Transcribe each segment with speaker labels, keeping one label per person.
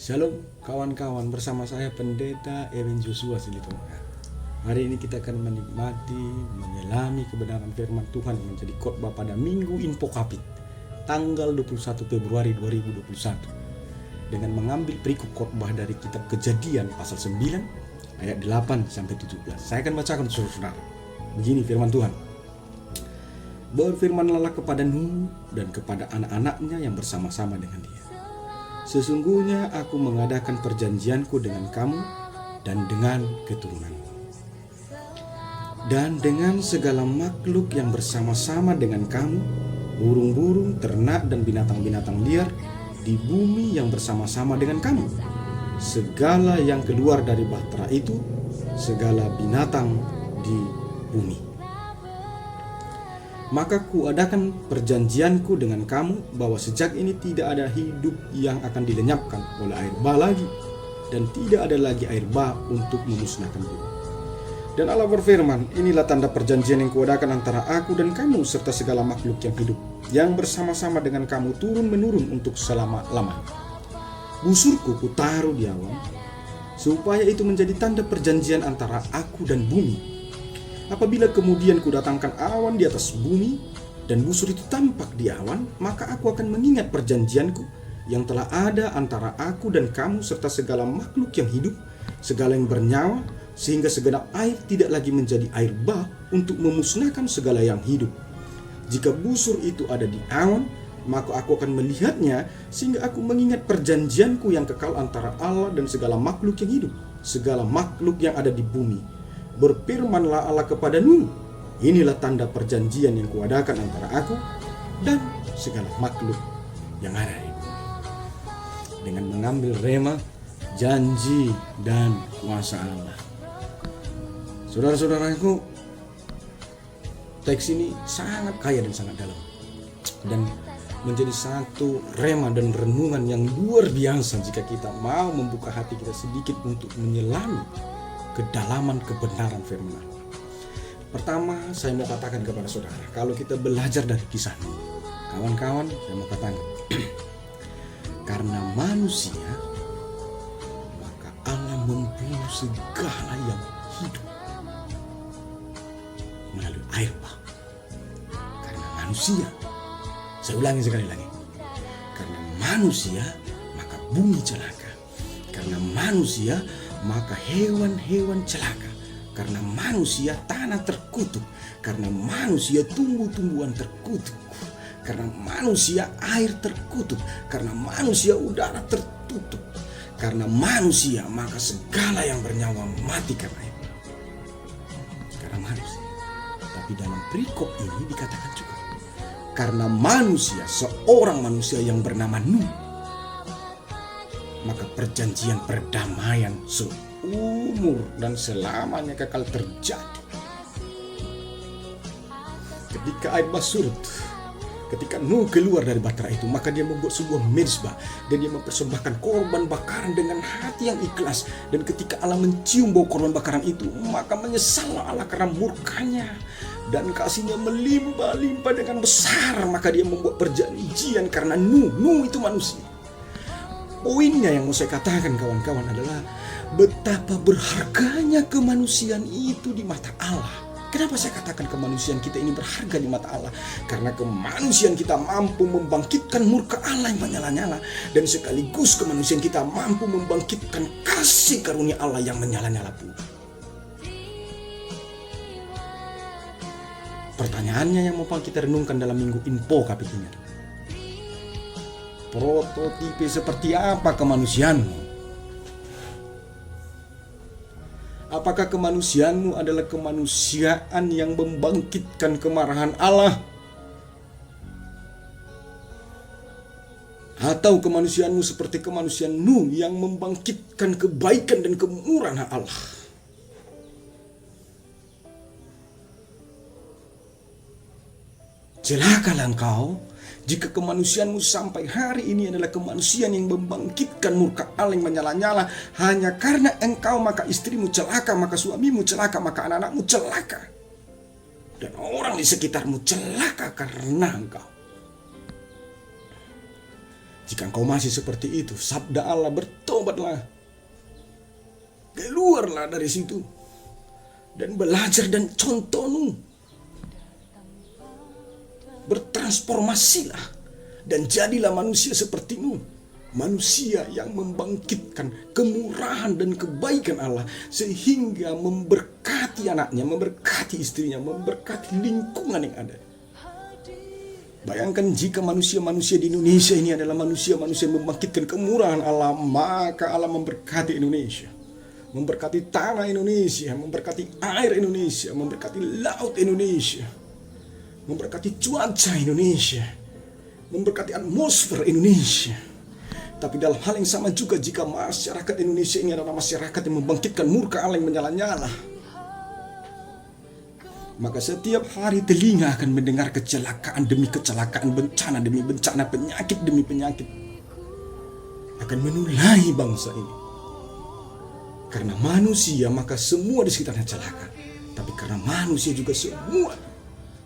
Speaker 1: Shalom kawan-kawan, bersama saya Pendeta Ewen Joshua Silitonga. Hari ini kita akan menikmati, menyelami kebenaran firman Tuhan yang menjadi khotbah pada Minggu Info Kapit tanggal 21 Februari 2021 dengan mengambil perikop khotbah dari kitab Kejadian pasal 9 ayat 8 sampai 17. Saya akan bacakan untuk saudara. Begini firman Tuhan. Berfirmanlah kepada Nuh dan kepada anak-anaknya yang bersama-sama dengan dia. Sesungguhnya aku mengadakan perjanjianku dengan kamu dan dengan keturunanmu, dan dengan segala makhluk yang bersama-sama dengan kamu, burung-burung, ternak, dan binatang-binatang liar di bumi yang bersama-sama dengan kamu, segala yang keluar dari bahtera itu, segala binatang di bumi. Maka kuadakan perjanjianku dengan kamu bahwa sejak ini tidak ada hidup yang akan dilenyapkan oleh air bah lagi, dan tidak ada lagi air bah untuk memusnahkan bumi. Dan Allah berfirman, inilah tanda perjanjian yang kuadakan antara aku dan kamu serta segala makhluk yang hidup yang bersama-sama dengan kamu turun-menurun untuk selama-lamanya. Busurku kutaruh di awan, supaya itu menjadi tanda perjanjian antara aku dan bumi. Apabila kemudian kudatangkan awan di atas bumi dan busur itu tampak di awan, maka aku akan mengingat perjanjianku yang telah ada antara aku dan kamu serta segala makhluk yang hidup, segala yang bernyawa, sehingga segenap air tidak lagi menjadi air bah untuk memusnahkan segala yang hidup. Jika busur itu ada di awan, maka aku akan melihatnya sehingga aku mengingat perjanjianku yang kekal antara Allah dan segala makhluk yang hidup, segala makhluk yang ada di bumi. Berfirmanlah Allah kepada Nuh, inilah tanda perjanjian yang kuadakan antara aku dan segala makhluk yang ada di bumi. Dengan mengambil rema, janji, dan kuasa Allah. Saudara-saudaraku, teks ini sangat kaya dan sangat dalam, dan menjadi satu rema dan renungan yang luar biasa jika kita mau membuka hati kita sedikit untuk menyelami kedalaman kebenaran firman Allah. Pertama, saya mau katakan kepada saudara, kalau kita belajar dari kisah ini, kawan-kawan, saya mau katakan karena manusia, maka Allah membunuh segala yang hidup melalui air bah. Karena manusia, saya ulangi sekali lagi, karena manusia maka bumi celaka, karena manusia maka hewan-hewan celaka, karena manusia tanah terkutuk, karena manusia tumbuh-tumbuhan terkutuk, karena manusia air terkutuk, karena manusia udara tertutup, karena manusia maka segala yang bernyawa mati karena itu. Karena manusia. Tapi dalam perikop ini dikatakan juga karena manusia, seorang manusia yang bernama Nuh, maka perjanjian perdamaian seumur dan selamanya kekal terjadi. Ketika air bah surut, ketika Nuh keluar dari bahtera itu, maka dia membuat sebuah mezbah dan dia mempersembahkan korban bakaran dengan hati yang ikhlas. Dan ketika Allah mencium bau korban bakaran itu, maka menyesallah Allah karena murkanya dan kasihnya melimpah-limpah dengan besar. Maka dia membuat perjanjian karena Nuh itu manusia. Poinnya yang mau saya katakan kawan-kawan adalah betapa berharganya kemanusiaan itu di mata Allah. Kenapa saya katakan kemanusiaan kita ini berharga di mata Allah? Karena kemanusiaan kita mampu membangkitkan murka Allah yang menyala-nyala, dan sekaligus kemanusiaan kita mampu membangkitkan kasih karunia Allah yang menyala-nyala pula. Pertanyaannya yang mau kita renungkan dalam Minggu Info Kapit ini, prototipe seperti apa kemanusiaanmu? Apakah kemanusiaanmu adalah kemanusiaan yang membangkitkan kemarahan Allah? Atau kemanusiaanmu seperti kemanusiaan Nuh yang membangkitkan kebaikan dan kemurahan Allah? Celakalah engkau jika kemanusiaanmu sampai hari ini adalah kemanusiaan yang membangkitkan murka Allah yang menyala-nyala hanya karena engkau, maka istrimu celaka, maka suamimu celaka, maka anak-anakmu celaka, dan orang di sekitarmu celaka karena engkau. Jika engkau masih seperti itu, sabda Allah, bertobatlah. Keluarlah dari situ. Dan belajar dan contohmu. Bertransformasilah. Dan jadilah manusia sepertimu. Manusia yang membangkitkan kemurahan dan kebaikan Allah. Sehingga memberkati anaknya, memberkati istrinya, memberkati lingkungan yang ada. Bayangkan jika manusia-manusia di Indonesia ini adalah manusia-manusia yang membangkitkan kemurahan Allah, maka Allah memberkati Indonesia, memberkati tanah Indonesia, memberkati air Indonesia, memberkati laut Indonesia, memberkati cuaca Indonesia, memberkati atmosfer Indonesia. Tapi dalam hal yang sama juga, jika masyarakat Indonesia ini adalah masyarakat yang membangkitkan murka Allah yang menyala-nyala, maka setiap hari telinga akan mendengar kecelakaan demi kecelakaan, bencana demi bencana, penyakit demi penyakit akan menulai bangsa ini. Karena manusia, maka semua di sekitarnya celaka. Tapi karena manusia juga semua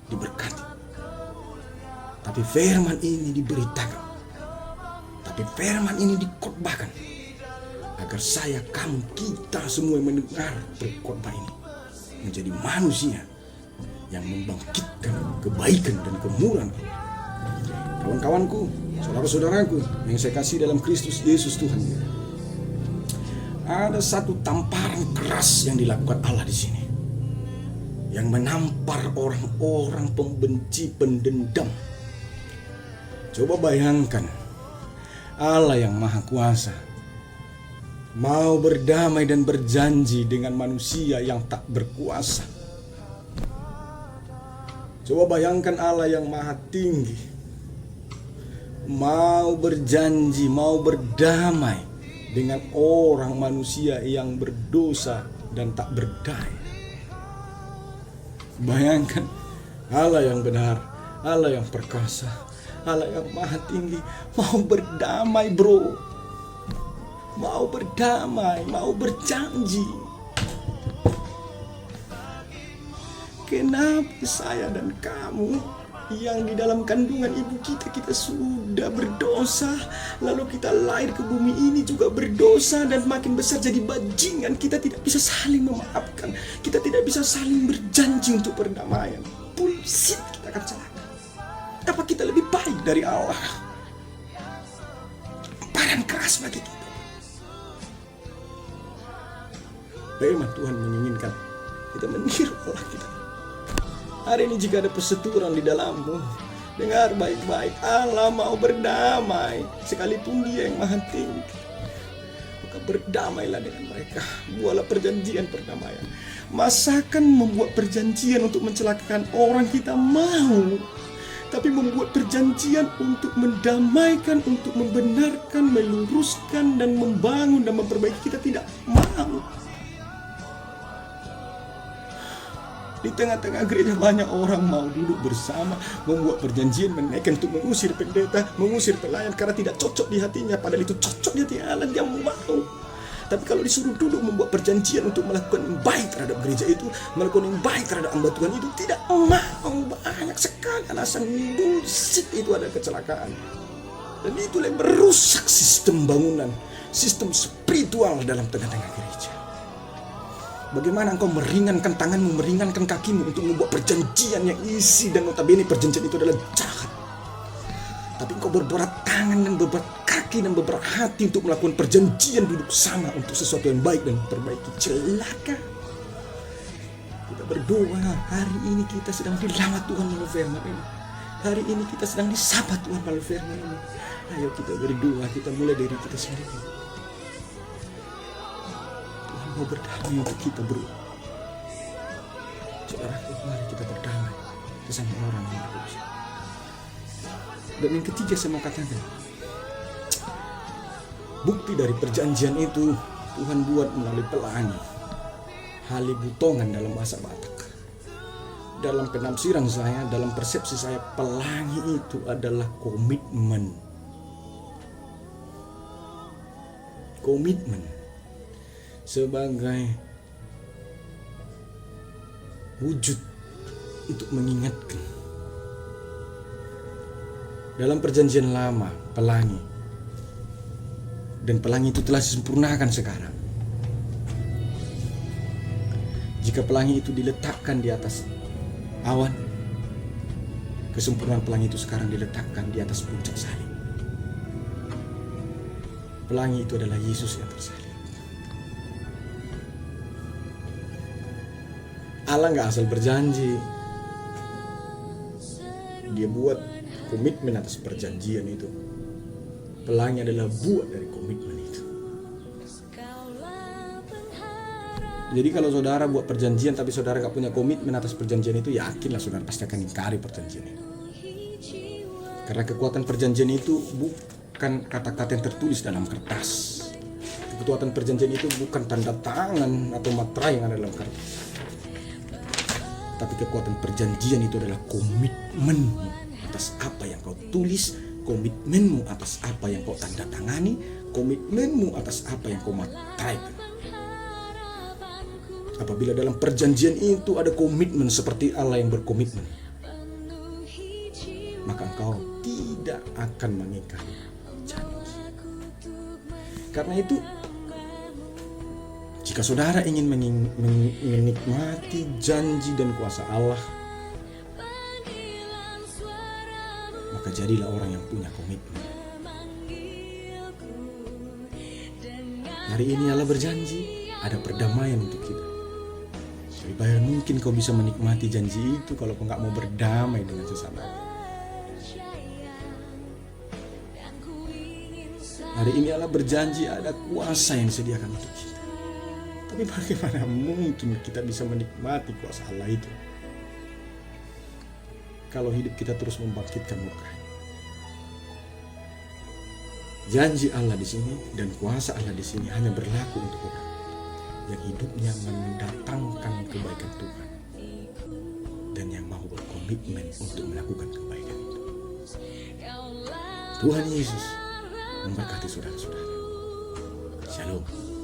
Speaker 1: diberkati. Tapi firman ini diberitakan, tapi firman ini dikhotbahkan, agar saya, kamu, kita semua yang mendengar perkhotbah ini menjadi manusia yang membangkitkan kebaikan dan kemurahan. Kawan-kawanku, saudara-saudaraku yang saya kasih dalam Kristus Yesus Tuhan, ada satu tamparan keras yang dilakukan Allah di sini, yang menampar orang-orang pembenci, pendendam. Coba bayangkan, Allah yang Maha Kuasa mau berdamai dan berjanji dengan manusia yang tak berkuasa. Coba bayangkan Allah yang Maha Tinggi mau berjanji, mau berdamai dengan orang manusia yang berdosa dan tak berdaya. Bayangkan Allah yang benar, Allah yang perkasa, Allah yang Maha Tinggi mau berdamai, bro. Mau berdamai, mau berjanji. Kenapa saya dan kamu yang di dalam kandungan ibu kita sudah berdosa, lalu kita lahir ke bumi ini juga berdosa dan makin besar jadi bajingan, kita tidak bisa saling memaafkan, kita tidak bisa saling berjanji untuk perdamaian. Bullshit, kita akan celaka. Apa kita lebih baik dari Allah? Tamparan keras bagi kita. Firman Tuhan menginginkan kita meniru Allah kita. Hari ini jika ada persetujuan di dalammu, dengar baik-baik, Allah mau berdamai, sekalipun Dia yang Maha Tinggi. Maka berdamailah dengan mereka, buatlah perjanjian perdamaian. Masakan membuat perjanjian untuk mencelakakan orang kita mau, tapi membuat perjanjian untuk mendamaikan, untuk membenarkan, meluruskan, dan membangun dan memperbaiki kita tidak mau. Di tengah-tengah gereja banyak orang mau duduk bersama, membuat perjanjian, menaikkan untuk mengusir pendeta, mengusir pelayan karena tidak cocok di hatinya. Padahal itu cocok di hati Allah, dia mau. Tapi kalau disuruh duduk membuat perjanjian untuk melakukan yang baik terhadap gereja itu, melakukan yang baik terhadap hamba Tuhan itu, tidak mau. Banyak sekali alasan bullshit, itu ada kecelakaan. Dan itulah yang merusak sistem bangunan, sistem spiritual dalam tengah-tengah gereja. Bagaimana engkau meringankan tanganmu, meringankan kakimu untuk membuat perjanjian yang isi dan notabene perjanjian itu adalah jahat. Tapi engkau berberat tangan dan berberat kaki dan berberat hati untuk melakukan perjanjian duduk sama untuk sesuatu yang baik dan perbaiki. Celaka. Kita berdoa, hari ini kita sedang dirawat Tuhan melalui firman ini. Hari ini kita sedang disapa Tuhan melalui firman ini. Ayo kita berdoa, kita mulai dari kita sendiri. Mau berdamai untuk kita, bro. Saudaraku, mari kita berdamai sesama orang yang berdosa. Dan yang ketiga saya mau katakan, bukti dari perjanjian itu Tuhan buat melalui pelangi, halibutongan dalam bahasa Batak. Dalam penafsiran saya, dalam persepsi saya, pelangi itu adalah komitmen. Komitmen sebagai wujud untuk mengingatkan. Dalam perjanjian lama, pelangi Dan pelangi itu telah disempurnakan sekarang. Jika pelangi itu diletakkan di atas awan, kesempurnaan pelangi itu sekarang diletakkan di atas puncak salib. Pelangi itu adalah Yesus yang tersalib. Allah gak asal berjanji, Dia buat komitmen atas perjanjian itu. Pelangi adalah buat dari komitmen itu. Jadi kalau saudara buat perjanjian tapi saudara gak punya komitmen atas perjanjian itu, yakinlah saudara pasti akan ingkari perjanjian itu. Karena kekuatan perjanjian itu bukan kata-kata yang tertulis dalam kertas. Kekuatan perjanjian itu bukan tanda tangan atau materai yang ada dalam kertas. Tapi kekuatan perjanjian itu adalah komitmenmu atas apa yang kau tulis, komitmenmu atas apa yang kau tanda tangani, komitmenmu atas apa yang kau materaikan. Apabila dalam perjanjian itu ada komitmen seperti Allah yang berkomitmen, maka engkau tidak akan mengingkari janji. Karena itu, jika saudara ingin menikmati janji dan kuasa Allah, maka jadilah orang yang punya komitmen. Hari ini Allah berjanji ada perdamaian untuk kita. Lebih baik mungkin kau bisa menikmati janji itu kalau kau gak mau berdamai dengan sesama. Hari ini Allah berjanji ada kuasa yang disediakan untuk kita. Tapi bagaimana mungkin kita bisa menikmati kuasa Allah itu kalau hidup kita terus membangkitkan muka? Janji Allah di sini dan kuasa Allah di sini hanya berlaku untuk orang yang hidupnya mendatangkan kebaikan Tuhan dan yang mau berkomitmen untuk melakukan kebaikan itu. Tuhan Yesus memberkati saudara-saudara. Shalom.